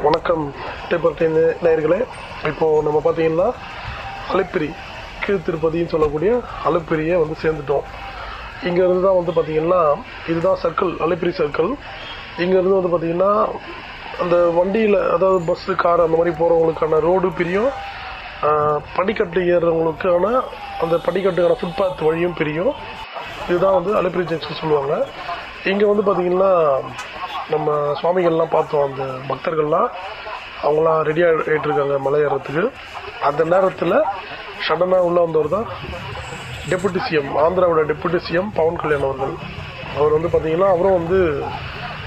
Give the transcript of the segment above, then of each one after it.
வணக்கம் டேப்பர்டை நேயர்களே. இப்போது நம்ம பார்த்தீங்கன்னா அலிப்பிரி கீழ் திருப்பதின்னு சொல்லக்கூடிய அலிப்பிரியை வந்து சேர்ந்துட்டோம். இங்கேருந்து தான் வந்து பார்த்திங்கன்னா இதுதான் சர்க்கிள், அலிப்பிரி சர்க்கிள். இங்கேருந்து வந்து பார்த்திங்கன்னா அந்த வண்டியில், அதாவது பஸ்ஸு கார் அந்த மாதிரி போகிறவங்களுக்கான ரோடு பிரியும், படிக்கட்டு ஏறுறவங்களுக்கான அந்த படிக்கட்டுக்கான ஃபுட்பாத் வழியும் பிரியும். இதுதான் வந்து அலிப்பிரி ஜங்ஷன் சொல்லுவாங்க. இங்கே வந்து பார்த்திங்கன்னா நம்ம சுவாமிகள்லாம் பார்த்தோம், அந்த பக்தர்கள்லாம் அவங்களாம் ரெடி ஆகிட்டு இருக்காங்க மலை ஏறத்துக்கு. அந்த நேரத்தில் சடனாக உள்ள வந்தவர் தான் டெபுட்டி சிஎம், ஆந்திராவோட டெபுட்டி சிஎம் பவன் கல்யாண் அவர்கள். அவர் வந்து பார்த்திங்கன்னா அவரும் வந்து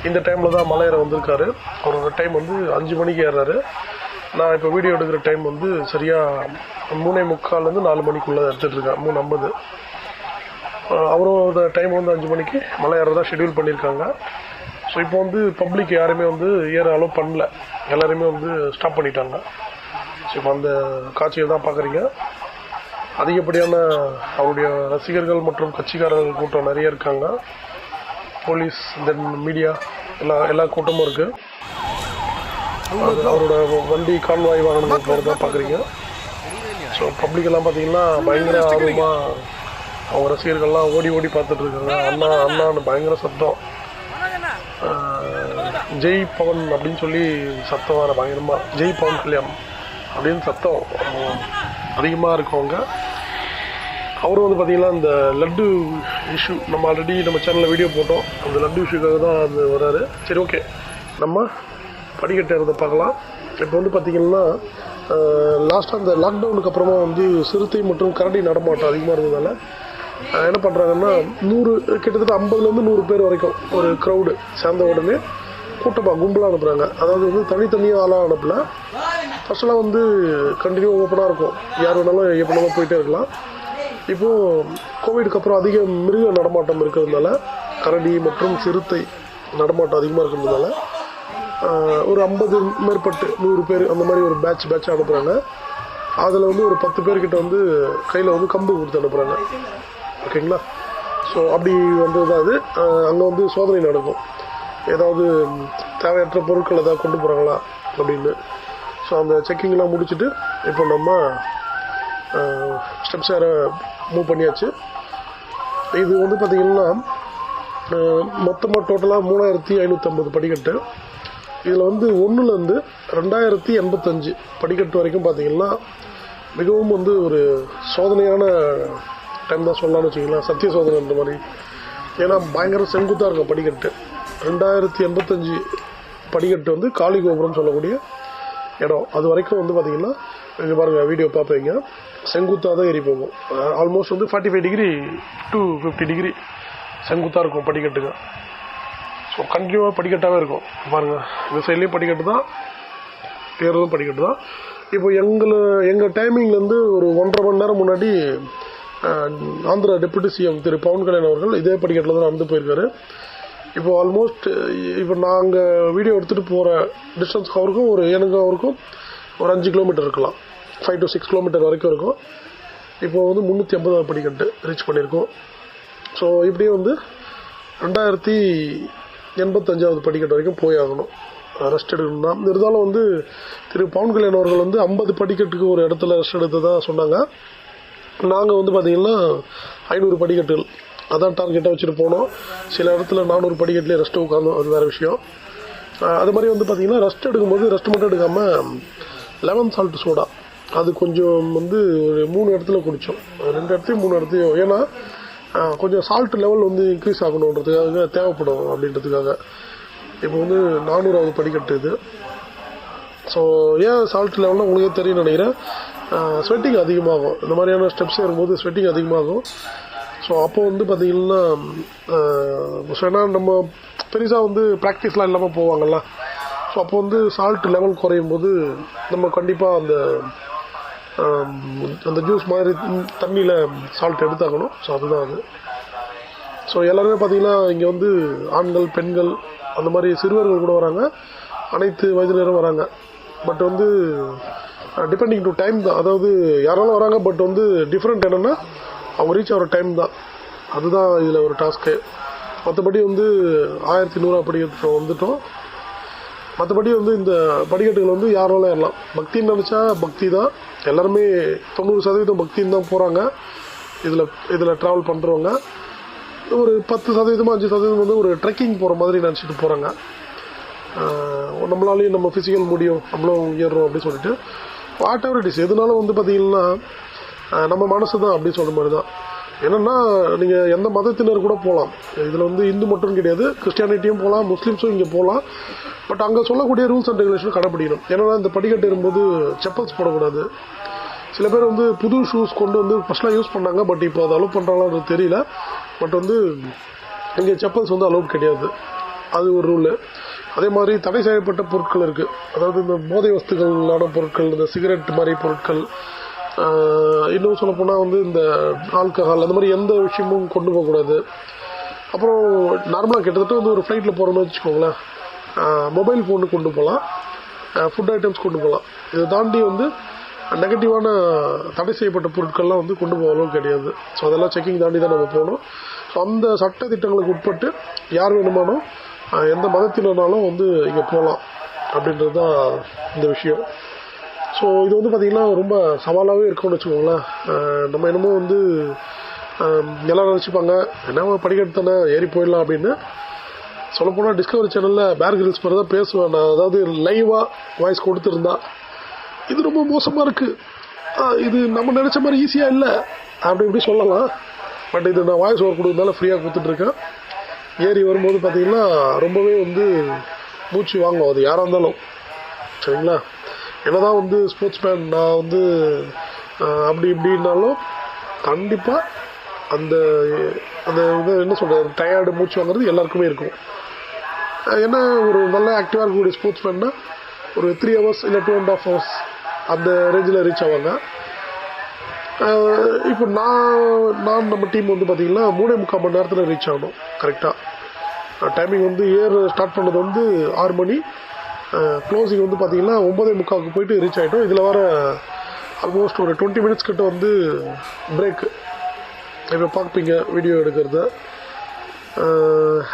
இந்த டைமில் தான் மலை ஏற வந்திருக்காரு. அவரோட டைம் வந்து 5 மணிக்கு ஏறாரு. நான் இப்போ வீடியோ எடுக்கிற டைம் வந்து சரியாக 3:45 4 மணிக்குள்ளே எடுத்துகிட்ருக்கேன், 3:50. அவரோட டைம் வந்து 5 மணிக்கு மலை ஏறதா ஷெடியூல் பண்ணியிருக்காங்க. ஸோ இப்போ வந்து பப்ளிக் யாருமே வந்து ஏற அலோவ் பண்ணல, எல்லாருமே வந்து ஸ்டாப் பண்ணிட்டாங்க. ஸோ இப்போ அந்த காட்சியை தான் பார்க்குறீங்க. அதிகப்படியான அவருடைய ரசிகர்கள் மற்றும் கட்சிக்காரர்கள் கூட்டம் நிறைய இருக்காங்க. போலீஸ், தென் மீடியா, எல்லா கூட்டமும் இருக்குது. அவரோட வண்டி கான்வாய் வாகனங்கள் போகிறதா பார்க்குறீங்க. ஸோ பப்ளிக்கெல்லாம் பார்த்தீங்கன்னா பயங்கர ஆர்வமாக அவங்க ரசிகர்கள்லாம் ஓடி ஓடி பார்த்துட்ருக்காங்க. அண்ணா அண்ணான்னு பயங்கர சத்தம், ஜெய் பவன் அப்படின்னு சொல்லி சத்தம் வர பயங்கரமாக, ஜெய் பவன் கல்யாண் அப்படின்னு சத்தம் அதிகமாக இருக்கவங்க. அவரும் வந்து பார்த்திங்கன்னா இந்த லட்டு இஷ்யூ, நம்ம ஆல்ரெடி நம்ம சேனலில் வீடியோ போட்டோம், அந்த லட்டு இஷ்யூக்காக தான் அது வராரு. சரி, ஓகே, நம்ம படிக்கட்டு ஏறதை பார்க்கலாம். இப்போ வந்து பார்த்திங்கன்னா லாஸ்ட்டாக அந்த லாக்டவுனுக்கு அப்புறமா வந்து சிறுத்தை மற்றும் கரடி நடமாட்டம் அதிகமாக இருந்ததால் என்ன பண்ணுறாங்கன்னா கிட்டத்தட்ட 50லேருந்து 100 பேர் வரைக்கும் ஒரு க்ரௌடு சேர்ந்த உடனே கூட்டமாக கும்பலாக அனுப்புகிறாங்க. அதாவது வந்து தனித்தனியாக ஆளாக அனுப்பல. ஃபஸ்ட்டெல்லாம் வந்து கண்டினியூ ஓப்பனாக இருக்கும், யார் வேணாலும் எப்படினாலும் போயிட்டே இருக்கலாம். இப்போது கோவிடுக்கு அப்புறம் அதிக மிருக நடமாட்டம் இருக்கிறதுனால, கரடி மற்றும் சிறுத்தை நடமாட்டம் அதிகமாக இருக்கிறதுனால ஒரு 50 மேற்பட்டு 100 பேர் அந்த மாதிரி ஒரு பேட்சாக அனுப்புகிறாங்க. அதில் வந்து ஒரு 10 பேர்கிட்ட வந்து கையில் வந்து கம்பு கொடுத்து அனுப்புகிறாங்க. ஓகேங்களா? ஸோ அப்படி வந்தது தான் அது. அங்கே வந்து சோதனை நடக்கும், ஏதாவது தேவையற்ற பொருட்கள் ஏதாவது கொண்டு போகிறாங்களா அப்படின்னு. ஸோ அந்த செக்கிங்லாம் முடிச்சுட்டு இப்போ நம்ம ஸ்டெப்ஸ் ஏற மூவ் பண்ணியாச்சு. இது வந்து பார்த்திங்கன்னா மொத்தமாக டோட்டலாக 3550 படிக்கட்டு. இதில் வந்து 1லேருந்து 2085 படிக்கட்டு வரைக்கும் பார்த்திங்கன்னா மிகவும் வந்து ஒரு சோதனையான டைம் தான் சொல்லலாம்னு வச்சிங்களேன், சத்திய சோதனைன்ற மாதிரி. ஏன்னா பயங்கர செங்குத்தாக இருக்கும் படிக்கட்டு. 2085 படிக்கட்டு வந்து காளி கோபுரம் சொல்லக்கூடிய இடம். அது வரைக்கும் வந்து பார்த்திங்கன்னா இங்கே பாருங்கள், வீடியோ பார்ப்பீங்க, செங்குத்தாக தான் ஏறி போகும். ஆல்மோஸ்ட் வந்து 45 டிகிரி to 50 டிகிரி செங்குத்தாக இருக்கும் படிக்கட்டுங்க. ஸோ கண்டினியூவாக படிக்கட்டாகவே இருக்கும். பாருங்கள், இந்த சைட்லேயும் படிக்கட்டு தான், ஏறதும் படிக்கட்டு தான். இப்போ எங்கள் டைமிங்லேருந்து ஒரு 1.5 மணி நேரம் முன்னாடி ஆந்திரா டெபுட்டி சிஎம் திரு பவன் கல்யாண் அவர்கள் இதே படிக்கட்டில் தான் நடந்து போயிருக்காரு. இப்போ ஆல்மோஸ்ட் இப்போ நாங்கள் வீடியோ எடுத்துகிட்டு போகிற டிஸ்டன்ஸ் அவருக்கும் அவருக்கும் ஒரு 5 கிலோமீட்டர் இருக்கலாம், 5 to 6 கிலோமீட்டர் வரைக்கும் இருக்கும். இப்போ வந்து 350 படிக்கட்டு ரீச் பண்ணியிருக்கோம். ஸோ இப்படியே வந்து 2085 படிக்கட்டு வரைக்கும் போய் ஆகணும், ரெஸ்ட் எடுக்கணும் தான். இருந்தாலும் வந்து திரு பவன் கல்யாண் அவர்கள் வந்து 50 படிக்கட்டுக்கு ஒரு இடத்துல ரெஸ்ட் எடுத்ததாக சொன்னாங்க. நாங்கள் வந்து பார்த்திங்கன்னா 500 படிக்கட்டுகள் அதான் டார்கெட்டாக வச்சுட்டு போனோம். சில இடத்துல 400 படிக்கட்டுலேயே ரெஸ்ட்டு உட்காந்தோம், அது வேறு விஷயம். அது மாதிரி வந்து பார்த்திங்கன்னா ரெஸ்ட் எடுக்கும்போது ரெஸ்ட் மட்டும் எடுக்காமல் லெமன் சால்ட் சோடா அது கொஞ்சம் வந்து ஒரு 3 இடத்துல குடித்தோம், 2 இடத்தையும் 3 இடத்தையும். ஏன்னா கொஞ்சம் சால்ட் லெவல் வந்து இன்க்ரீஸ் ஆகணுன்றதுக்காக தேவைப்படும் அப்படின்றதுக்காக. இப்போ வந்து 400வது படிக்கட்டு இது. ஸோ ஏன் சால்ட் லெவலில் உங்களுக்கே தெரியும் நினைக்கிறேன், ஸ்வெட்டிங் அதிகமாகும். இந்த மாதிரியான ஸ்டெப்ஸ் ஏறும்போது ஸ்வெட்டிங் அதிகமாகும். ஸோ அப்போ வந்து பார்த்திங்கன்னா ஏன்னா நம்ம பெருசாக வந்து ப்ராக்டிஸ்லாம் இல்லாமல் போவாங்கள்ல. ஸோ அப்போ வந்து சால்ட் லெவல் குறையும் போது நம்ம கண்டிப்பாக அந்த ஜூஸ் மாதிரி தண்ணியில் சால்ட் எடுத்தாகணும். ஸோ அதுதான் அது. ஸோ எல்லாருமே பார்த்திங்கன்னா இங்கே வந்து ஆண்கள், பெண்கள், அந்த மாதிரி சிறுவர்கள் கூட வராங்க, அனைத்து வயதினரும் வராங்க. பட் வந்து டிபெண்டிங் டு டைம் தான், அதாவது யாராலும் வராங்க. பட் வந்து டிஃப்ரெண்ட் என்னென்னா அவங்க ரீச் ஆகிற டைம் தான், அதுதான் இதில் ஒரு டாஸ்க்கு. மற்றபடி வந்து 1100 அப்படி வந்துட்டோம். மற்றபடி வந்து இந்த படிக்கட்டுகள் வந்து யாராலும் ஏறலாம். பக்தின்னு நினச்சா பக்தி தான், எல்லாருமே 90% பக்தின்னு தான் போகிறாங்க. இதில் ட்ராவல் பண்ணுறவங்க ஒரு 10% 5% வந்து ஒரு ட்ரெக்கிங் போகிற மாதிரி நினச்சிட்டு போகிறாங்க. நம்மளாலேயும் நம்ம ஃபிசிக்கல் முடியும், நம்மளும் ஏறுறோம் அப்படின்னு சொல்லிட்டு வாட் எவர் இட் இஸ், எதுனாலும் வந்து பார்த்திங்கன்னா நம்ம மனசு தான் அப்படின்னு சொல்கிற மாதிரி தான். என்னென்னா நீங்கள் எந்த மதத்தினர் கூட போகலாம், இதில் வந்து இந்து மட்டும் கிடையாது, கிறிஸ்டியானிட்டியும் போகலாம், முஸ்லீம்ஸும் இங்கே போகலாம். பட் அங்கே சொல்லக்கூடிய ரூல்ஸ் அண்ட் ரெகுலேஷன் கடைப்பிடிக்கணும். ஏன்னா இந்த படிக்கட்டு ஏறும்போது செப்பல்ஸ் போடக்கூடாது. சில பேர் வந்து புது ஷூஸ் கொண்டு வந்து ஃபஸ்ட்லாம் யூஸ் பண்ணாங்க, பட் இப்போ அதை அலோவ் பண்ணுறாங்களான்னு தெரியல. பட் வந்து இங்கே செப்பல்ஸ் வந்து அலோவ் கிடையாது, அது ஒரு ரூலு. அதே மாதிரி தடை செய்யப்பட்ட பொருட்கள் இருக்குது, அதாவது இந்த போதை வஸ்துக்களான பொருட்கள், இந்த சிகரெட் மாதிரி பொருட்கள், இன்னும் சொல்லப்போனால் வந்து இந்த ஆல்கஹால், அந்த மாதிரி எந்த விஷயமும் கொண்டு போகக்கூடாது. அப்புறம் நார்மலாக கிட்டத்தட்ட வந்து ஒரு ஃப்ளைட்டில் போகிறோன்னு வச்சுக்கோங்களேன், மொபைல் ஃபோனு கொண்டு போகலாம், ஃபுட் ஐட்டம்ஸ் கொண்டு போகலாம். இதை தாண்டி வந்து நெகட்டிவான தடை செய்யப்பட்ட பொருட்கள்லாம் வந்து கொண்டு போகலாம் கிடையாது. ஸோ அதெல்லாம் செக்கிங் தாண்டி தான் நம்ம போகணும். ஸோ அந்த சட்ட திட்டங்களுக்கு உட்பட்டு யார் வேணுமானோ எந்த மதத்தினராலும் வந்து இங்கே போகலாம் அப்படின்றது தான் இந்த விஷயம். ஸோ இது வந்து பார்த்திங்கன்னா ரொம்ப சவாலாகவே இருக்கும்னு வச்சுக்கோங்களேன். நம்ம என்னமோ வந்து எல்லோரும் நினச்சிப்பாங்க என்ன படிக்கட்டு தானே ஏறி போயிடலாம் அப்படின்னு. சொல்லப்போனால் டிஸ்கவரி சேனலில் பேர் கிரில்ஸ் மாதிரி தான் பேசுவேன் நான், அதாவது லைவாக வாய்ஸ் கொடுத்துருந்தா இது ரொம்ப மோசமாக இருக்குது, இது நம்ம நினச்ச மாதிரி ஈஸியாக இல்லை அப்படி இப்படி சொல்லலாம். பட் இது நான் வாய்ஸ் ஓவர் கொடுக்கறதுனால ஃப்ரீயாக கொடுத்துட்ருக்கேன். ஏறி வரும்போது பார்த்திங்கன்னா ரொம்பவே வந்து மூச்சு வாங்கும், அது யாராக இருந்தாலும் சரிங்களா. என்னதான் வந்து ஸ்போர்ட்ஸ் மேன் நான் வந்து அப்படி இப்படின்னாலும் கண்டிப்பாக அந்த அந்த இது என்ன சொல்கிறது, டயர்டு மூச்சு வாங்குறது எல்லாருக்குமே இருக்கும். ஏன்னா ஒரு நல்ல ஆக்டிவாக இருக்கக்கூடிய ஸ்போர்ட்ஸ் மேன்னா ஒரு 3 hours இல்லை 2.5 hours அந்த ரேஞ்சில் ரீச் ஆவாங்க. இப்போ நான் நம்ம டீம் வந்து பார்த்திங்கன்னா 3.25 மணி நேரத்தில் ரீச் ஆகணும் கரெக்டாக. டைமிங் வந்து ஸ்டார்ட் பண்ணது வந்து 6 மணி, க்ளோசிங் வந்து பார்த்திங்கன்னா 9:45 போயிட்டு ரீச் ஆகிட்டோம். இதில் வர ஆல்மோஸ்ட் ஒரு 20 minutes கிட்ட வந்து பிரேக்கு. இப்போ பார்ப்பீங்க வீடியோ எடுக்கிறது.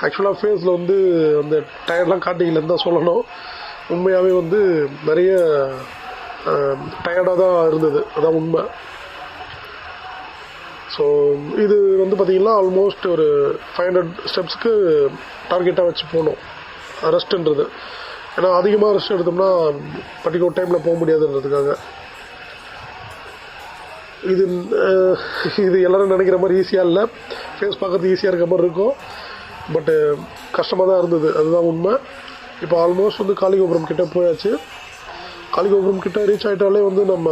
ஆக்சுவலாக ஃபேஸில் வந்து அந்த டயர்ட்லாம் காட்டிக்கலன்னு தான் சொல்லணும். உண்மையாகவே வந்து நிறைய டயர்டாக தான் இருந்தது, அதான் உண்மை. ஸோ இது வந்து பார்த்திங்கன்னா ஆல்மோஸ்ட் ஒரு 500 ஸ்டெப்ஸுக்கு டார்கெட்டாக வச்சு போகணும் ரெஸ்ட்டுன்றது. ஏன்னா அதிகமாக ரெஸ்ட் எடுத்தோம்னா பர்டிகுலர் டைமில் போக முடியாதுன்றதுக்காக. இது எல்லோரும் நினைக்கிற மாதிரி ஈஸியாக இல்லை, ஃபேஸ் பார்க்குறது ஈஸியாக இருக்க மாதிரி இருக்கும், பட்டு கஷ்டமாக தான் இருந்தது, அதுதான் உண்மை. இப்போ ஆல்மோஸ்ட் வந்து காளிகோபுரம் கிட்டே போயாச்சு. காளிகோபுரம் கிட்டே ரீச் ஆகிட்டாலே வந்து நம்ம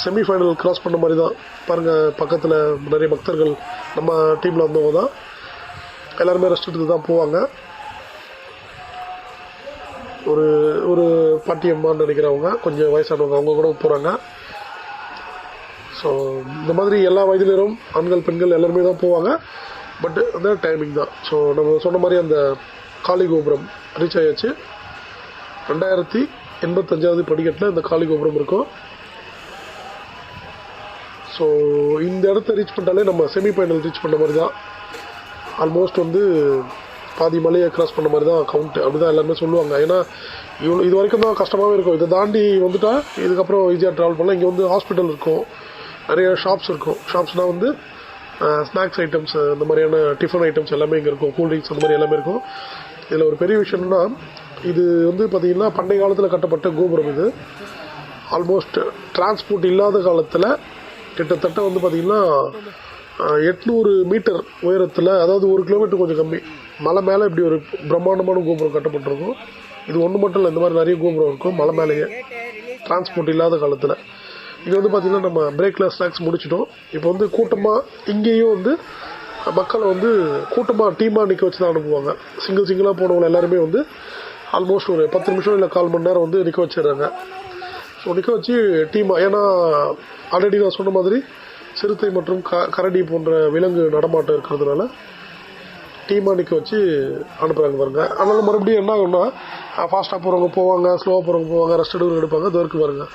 செமிஃபைனல் கிராஸ் பண்ண மாதிரி தான். பாருங்கள் பக்கத்தில் நிறைய பக்தர்கள் நம்ம டீமில் வந்தவங்க தான், எல்லாருமே ரெஸ்ட் எடுத்து தான் போவாங்க. ஒரு பாட்டியம்மான்னு நினைக்கிறவங்க, கொஞ்சம் வயசானவங்க, அவங்க கூட போகிறாங்க. ஸோ இந்த மாதிரி எல்லா வயதினரும் ஆண்கள் பெண்கள் எல்லாருமே தான் போவாங்க. பட் அந்த டைமிங் தான். ஸோ நம்ம சொன்ன மாதிரி அந்த காளிகோபுரம் ரீச் ஆயாச்சு. 2085வது படிக்கட்டில் இந்த காளிகோபுரம் இருக்கும். ஸோ இந்த இடத்த ரீச் பண்ணிட்டாலே நம்ம செமிஃபைனல் ரீச் பண்ண மாதிரி தான். ஆல்மோஸ்ட் வந்து பாதி மலையை கிராஸ் பண்ண மாதிரி தான் கவுண்ட்டு, அப்படி தான் எல்லாருமே சொல்லுவாங்க. ஏன்னா இது வரைக்கும் தான் கஷ்டமாகவே இருக்கும். இதை தாண்டி வந்துட்டா இதுக்கப்புறம் ஈஸியாக ட்ராவல் பண்ணலாம். இங்கே வந்து ஹாஸ்பிட்டல் இருக்கும், நிறைய ஷாப்ஸ் இருக்கும். ஷாப்ஸ்னால் வந்து ஸ்நாக்ஸ் ஐட்டம்ஸ், இந்த மாதிரியான டிஃபன் ஐட்டம்ஸ் எல்லாமே இங்கே இருக்கும், கூல்ட்ரிங்க்ஸ் அந்த மாதிரி எல்லாமே இருக்கும். இதில் ஒரு பெரிய விஷயம்னா இது வந்து பார்த்திங்கன்னா பண்டைய காலத்தில் கட்டப்பட்ட கோபுரம். இது ஆல்மோஸ்ட் டிரான்ஸ்போர்ட் இல்லாத காலத்தில் கிட்டத்தட்ட வந்து பார்த்திங்கன்னா 800 மீட்டர் உயரத்தில், அதாவது 1 கிலோமீட்டர் கொஞ்சம் கம்மி, மலை மேலே இப்படி ஒரு பிரம்மாண்டமான கோபுரம் கட்டப்பட்டிருக்கும். இது ஒன்று மட்டும் இல்லை, இந்த மாதிரி நிறைய கோபுரம் இருக்கும் மலை மேலேயே, டிரான்ஸ்போர்ட் இல்லாத காலத்தில். இது வந்து பார்த்திங்கன்னா நம்ம பிரேக்கில் ஸ்நாக்ஸ் முடிச்சிட்டோம். இப்போ வந்து கூட்டமாக இங்கேயும் வந்து மக்களை வந்து கூட்டமாக டீமாக நிற்க வச்சு தான் அனுப்புவாங்க. சிங்கிளாக போனவங்க எல்லாருமே வந்து ஆல்மோஸ்ட் ஒரு 10 நிமிஷம் இல்லை 1/4 மணி நேரம் வந்து நிற்க வச்சிடுறாங்க. ஸோ நிற்க வச்சு டீமாக, ஏன்னா ஆல்ரெடி நான் சொன்ன மாதிரி சிறுத்தை மற்றும் கரடி போன்ற விலங்கு நடமாட்டம் இருக்கிறதுனால டீமாக நிற்க வச்சு அனுப்புகிறாங்க பாருங்க. அதனால் மறுபடியும் என்ன ஆகும்னா ஃபாஸ்ட்டாக போகிறவங்க போவாங்க, ஸ்லோவாக போகிறவங்க போவாங்க, ரெஸ்ட் எடுப்பாங்க. இதற்கு பாருங்க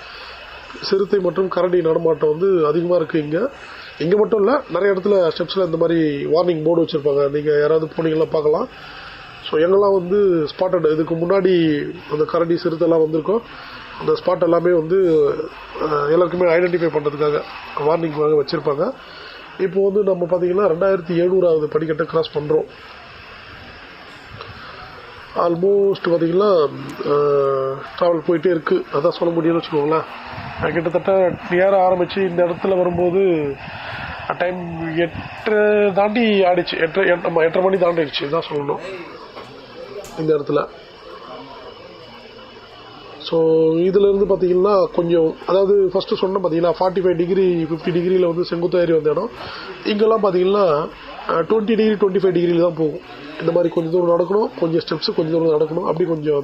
சிறுத்தை மற்றும் கரடி நடமாட்டம் வந்து அதிகமாக இருக்குது இங்கே மட்டும் இல்லை, நிறைய இடத்துல ஸ்டெப்ஸில் இந்த மாதிரி வார்னிங் போர்டு வச்சுருப்பாங்க. நீங்கள் யாராவது போனீங்கன்னா பார்க்கலாம். ஸோ ஸோ எங்கெல்லாம் வந்து ஸ்பாட்டட் இதுக்கு முன்னாடி அந்த கரடி சிறுத்தைலாம் வந்திருக்கோம், அந்த ஸ்பாட் எல்லாமே வந்து எல்லாருக்குமே ஐடென்டிஃபை பண்ணுறதுக்காக வார்னிங்காக வச்சுருப்பாங்க. இப்போ வந்து நம்ம பார்த்திங்கன்னா 2700வது படிக்கட்டை கிராஸ் பண்ணுறோம். ஆல்மோஸ்ட் பார்த்திங்கன்னா ட்ராவல் போயிட்டே இருக்குது, அதான் சொல்ல முடியும்னு வச்சுக்கோங்களேன். கிட்டத்தட்ட நேர ஆரம்பித்து இந்த இடத்துல வரும்போது டைம் 8 தாண்டி ஆடிச்சு, 8:30 மணி தாண்டிடுச்சு தான் சொல்லணும் இந்த இடத்துல. ஸோ இதிலேருந்து பார்த்திங்கன்னா கொஞ்சம், அதாவது ஃபஸ்ட்டு சொன்ன பார்த்திங்கன்னா 45 டிகிரி 50 டிகிரியில் வந்து செங்குத்தாக ஏறி வந்த இடம். இங்கெல்லாம் பார்த்திங்கன்னா 20 டிகிரி 25 டிகிரியில் தான் போகும். இந்த மாதிரி கொஞ்சம் தூரம் நடக்கணும், கொஞ்சம் ஸ்டெப்ஸு கொஞ்சம் தூரம் நடக்கணும், அப்படி கொஞ்சம்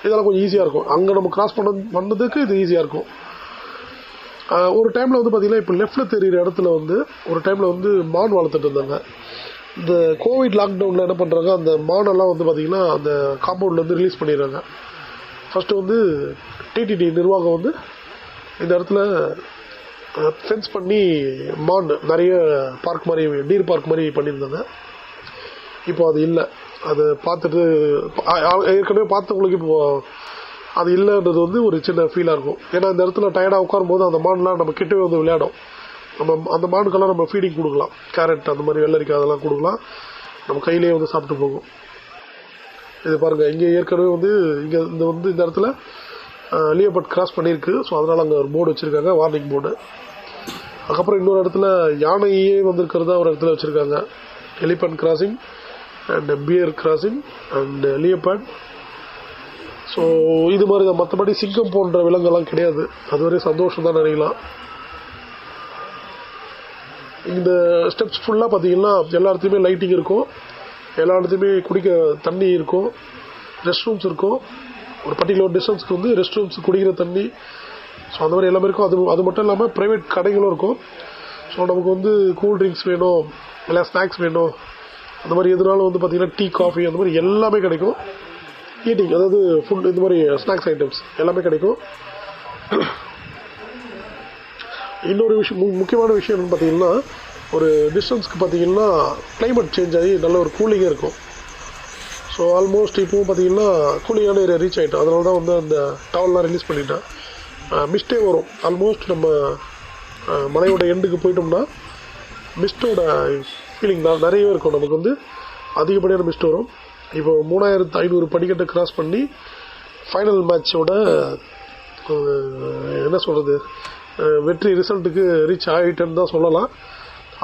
இதெல்லாம் கொஞ்சம் ஈஸியாக இருக்கும். அங்கே நம்ம கிராஸ் பண்ணதுக்கு இது ஈஸியாக இருக்கும். ஒரு டைமில் வந்து பார்த்திங்கன்னா இப்போ லெஃப்டில் தெரிகிற இடத்துல வந்து ஒரு டைமில் வந்து மான் வளர்த்துட்டு இருந்தாங்க. இந்த கோவிட் லாக்டவுனில் என்ன பண்ணுறாங்க, அந்த மானெல்லாம் வந்து பார்த்திங்கன்னா அந்த காம்பவுண்ட்லேருந்து ரிலீஸ் பண்ணிடுறாங்க. ஃபஸ்ட்டு வந்து டிடிடி நிர்வாகம் வந்து இந்த இடத்துல ஃபென்ஸ் பண்ணி மான் நிறைய பார்க் மாதிரி, டீர் பார்க் மாதிரி பண்ணியிருந்தாங்க. இப்போ அது இல்லை. அதை பார்த்துட்டு ஏற்கனவே பார்த்தவங்களுக்கு இப்போ அது இல்லைன்றது வந்து ஒரு சின்ன ஃபீலாக இருக்கும். ஏன்னா இந்த இடத்துல டயர்டாக உட்காரும்போது அந்த மான்லாம் நம்ம கிட்டவே வந்து விளையாடும். நம்ம அந்த மானுக்கெல்லாம் நம்ம ஃபீடிங் கொடுக்கலாம், கேரட் அந்த மாதிரி வெள்ளரிக்காய் அதெல்லாம் கொடுக்கலாம், நம்ம கையிலேயே வந்து சாப்பிட்டு போகும். இது பாருங்கள், இங்கே ஏற்கனவே வந்து இங்கே இந்த இடத்துல லியோபர்ட் கிராஸ் பண்ணியிருக்கு. ஸோ அதனால் அங்கே ஒரு போர்டு வச்சுருக்காங்க, வார்னிங் போர்டு. அதுக்கப்புறம் இன்னொரு இடத்துல யானையே வந்திருக்கிறதா ஒரு இடத்துல வச்சுருக்காங்க, elephant crossing and bear crossing and leopard. So இது மாதிரி தான், மற்றபடி சிங்கம் போன்ற விலங்கெல்லாம் கிடையாது. அதுவரை சந்தோஷம் தான் நினைக்கலாம். இந்த ஸ்டெப்ஸ் ஃபுல்லாக பார்த்தீங்கன்னா எல்லா இடத்துலையுமே லைட்டிங் இருக்கும், எல்லா இடத்துலையுமே குடிக்க தண்ணி இருக்கும், ரெஸ்ட் ரூம்ஸ் இருக்கும். ஒரு பர்டிகுலர் டிஸ்டன்ஸ்க்கு வந்து ரெஸ்ட் ரூம்ஸ், குடிக்கிற தண்ணி, ஸோ அந்த மாதிரி எல்லாமே இருக்கும். அது மட்டும் இல்லாமல் ப்ரைவேட் கடைகளும் இருக்கும். ஸோ நமக்கு வந்து கூல் ட்ரிங்க்ஸ் வேணும், இல்லை ஸ்நாக்ஸ் வேணும், அந்த மாதிரி எதுனாலும் வந்து பார்த்திங்கன்னா டீ காஃபி அந்த மாதிரி எல்லாமே கிடைக்கும். ஈட்டிங், அதாவது ஃபுட், இந்த மாதிரி ஸ்நாக்ஸ் ஐட்டம்ஸ் எல்லாமே கிடைக்கும். இன்னொரு விஷயம், முக்கியமான விஷயம் என்னென்னு பார்த்தீங்கன்னா, ஒரு டிஸ்டன்ஸ்க்கு பார்த்தீங்கன்னா கிளைமேட் சேஞ்ச் ஆகி நல்ல ஒரு கூலிங்காக இருக்கும். ஸோ ஆல்மோஸ்ட் இப்போவும் பார்த்தீங்கன்னா கூலிங்கான ஏரியா ரீச் ஆகிட்டோம். அதனால தான் வந்து அந்த டவல்லாம் ரிலீஸ் பண்ணிட்டேன். மிஸ்டே வரும். ஆல்மோஸ்ட் நம்ம மலையோட எண்டுக்கு போயிட்டோம்னா மிஸ்டோட ஃபீலிங் தான் நிறையவே இருக்கும். நமக்கு வந்து அதிகப்படியான மிஸ்ட் வரும். இப்போ 3500 படிக்கட்டை கிராஸ் பண்ணி ஃபைனல் மேட்சோட என்ன சொல்கிறது, வெற்றி ரிசல்ட்டுக்கு ரீச் ஆகிட்டேன்னு தான் சொல்லலாம்.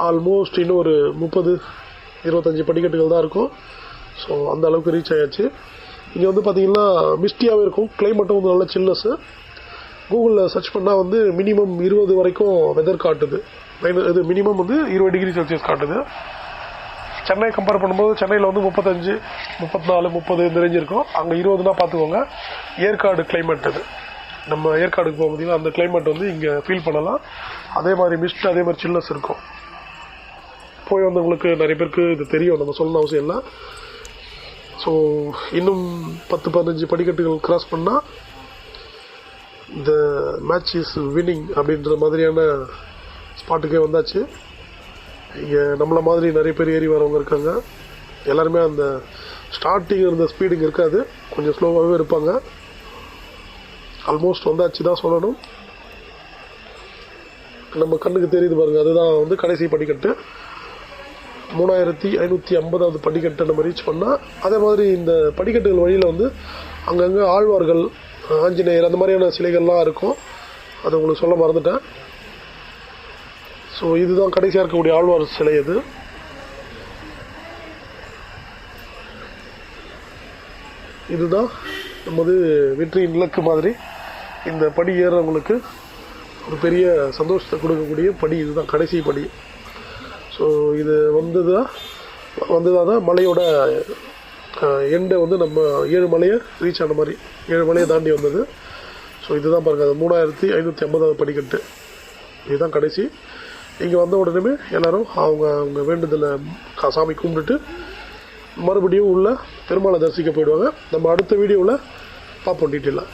ஆல்மோஸ்ட் இன்னும் ஒரு 30-25 படிக்கட்டுகள் தான் இருக்கும். ஸோ அந்த அளவுக்கு ரீச் ஆயாச்சு. இங்கே வந்து பார்த்திங்கன்னா மிஸ்டியாகவே இருக்கும், கிளைமேட்டும் வந்து நல்ல சில்னஸ்ஸு. கூகுளில் சர்ச் பண்ணால் வந்து மினிமம் 20 வரைக்கும் வெதர் காட்டுது. இது மினிமம் வந்து 20 டிகிரி செல்சியஸ் காட்டுது. சென்னை கம்பேர் பண்ணும்போது சென்னையில் வந்து 35, 34, 30 இந்த ரேஞ்ச் இருக்கும். அங்கே 20னா பார்த்துக்கோங்க. ஏற்காடு கிளைமேட் இது, நம்ம ஏற்காடுக்கு போக முடியும், அந்த கிளைமேட் வந்து இங்கே ஃபீல் பண்ணலாம். அதே மாதிரி மிஸ்ட், அதே மாதிரி சில்னஸ் இருக்கும். போய் வந்தவங்களுக்கு நிறைய பேருக்கு இது தெரியும், நம்ம சொல்லணும் அவசியம் இல்லை. ஸோ இன்னும் 10-15 படிக்கட்டுகள் கிராஸ் பண்ணால் இந்த மேட்ச் இஸ் வின்னிங் அப்படின்ற மாதிரியான ஸ்பாட்டுக்கே வந்தாச்சு. இங்கே நம்மளை மாதிரி நிறைய பேர் ஏறி வரவங்க இருக்காங்க. எல்லாருமே அந்த ஸ்டார்டிங் இருந்த ஸ்பீடிங் இருக்காது, கொஞ்சம் ஸ்லோவாகவே இருப்பாங்க. ஆல்மோஸ்ட் வந்தாச்சு தான் சொல்லணும். நம்ம கண்ணுக்கு தெரியுது பாருங்கள், அதுதான் வந்து கடைசி படிக்கட்டு. 3550வது படிக்கட்டை நம்ம ரீச் பண்ணால், அதே மாதிரி இந்த படிக்கட்டுகள் வழியில் வந்து அங்கங்கே ஆழ்வார்கள், ஆஞ்சநேயர் அந்த மாதிரியான சிலைகள்லாம் இருக்கும். அதை உங்களுக்கு சொல்ல மறந்துட்டேன். ஸோ இதுதான் கடைசியாக இருக்கக்கூடிய ஆழ்வார் சிலை. அது இதுதான் நமது வெற்றியின் இலக்கு மாதிரி. இந்த படி ஏறவங்களுக்கு ஒரு பெரிய சந்தோஷத்தை கொடுக்கக்கூடிய படி இதுதான், கடைசி படி. ஸோ இது வந்ததாக தான் மலையோட எண்டை வந்து நம்ம 7 மலையை ரீச் ஆன மாதிரி, 7 மலையை தாண்டி வந்தது. ஸோ இதுதான் பாருங்கள், 3550வது படிக்கட்டு, இதுதான் கடைசி. இங்கே வந்த உடனே எல்லோரும் அவங்க வேண்டுதலை சாமி கும்பிட்டுட்டு மறுபடியும் உள்ள பெருமாளை தரிசிக்க போயிடுவாங்க. நம்ம அடுத்த வீடியோவில் பார்ப்போம் டீட்டெயிலாக.